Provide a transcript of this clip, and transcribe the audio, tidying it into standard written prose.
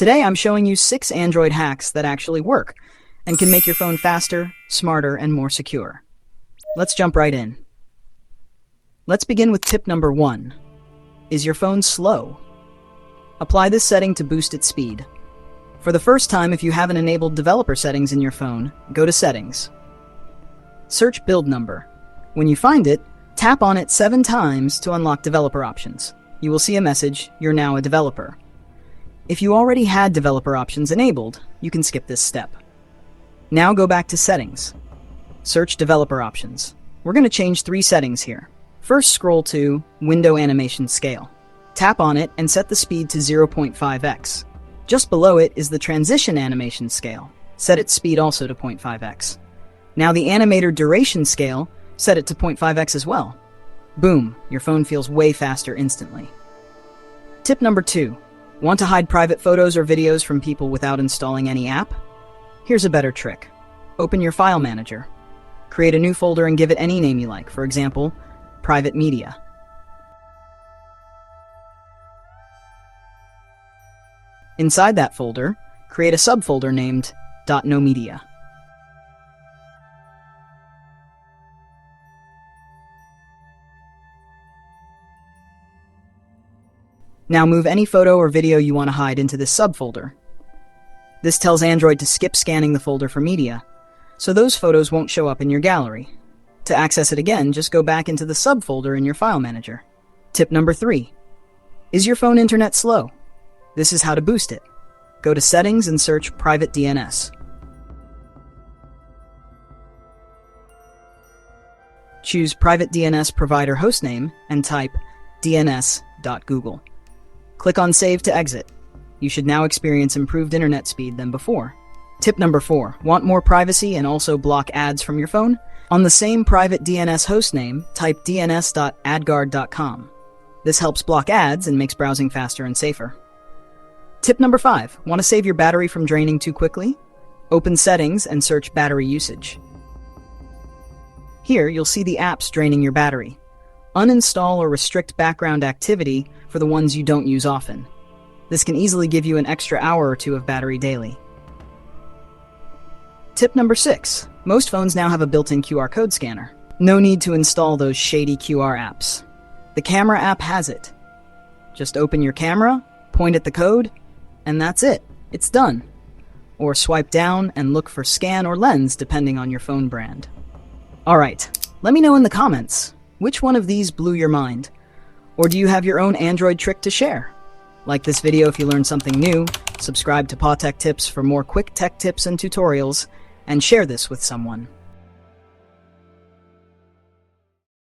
Today I'm showing you 6 Android hacks that actually work and can make your phone faster, smarter, and more secure. Let's jump right in. Let's begin with tip number 1. Is your phone slow? Apply this setting to boost its speed. For the first time, if you haven't enabled developer settings in your phone, go to Settings. Search Build Number. When you find it, tap on it 7 times to unlock developer options. You will see a message, "You're now a developer." If you already had developer options enabled, you can skip this step. Now go back to Settings. Search Developer Options. We're going to change 3 settings here. First, scroll to Window Animation Scale. Tap on it and set the speed to 0.5x. Just below it is the Transition Animation Scale. Set its speed also to 0.5x. Now the Animator Duration Scale, set it to 0.5x as well. Boom, your phone feels way faster instantly. Tip number 2. Want to hide private photos or videos from people without installing any app? Here's a better trick. Open your file manager. Create a new folder and give it any name you like, for example, Private Media. Inside that folder, create a subfolder named .no media. Now move any photo or video you want to hide into this subfolder. This tells Android to skip scanning the folder for media, so those photos won't show up in your gallery. To access it again, just go back into the subfolder in your file manager. Tip number 3. Is your phone internet slow? This is how to boost it. Go to Settings and search Private DNS. Choose Private DNS Provider Hostname and type dns.google. Click on Save to exit. You should now experience improved internet speed than before. Tip number 4. Want more privacy and also block ads from your phone? On the same private DNS hostname, type dns.adguard.com. This helps block ads and makes browsing faster and safer. Tip number 5. Want to save your battery from draining too quickly? Open Settings and search Battery Usage. Here, you'll see the apps draining your battery. Uninstall or restrict background activity for the ones you don't use often. This can easily give you an extra hour or 2 of battery daily. Tip number 6. Most phones now have a built-in QR code scanner. No need to install those shady QR apps. The camera app has it. Just open your camera, point at the code, and that's it. It's done. Or swipe down and look for scan or lens depending on your phone brand. Alright, let me know in the comments, which one of these blew your mind? Or do you have your own Android trick to share? Like this video if you learned something new, subscribe to Paw Tech Tips for more quick tech tips and tutorials, and share this with someone.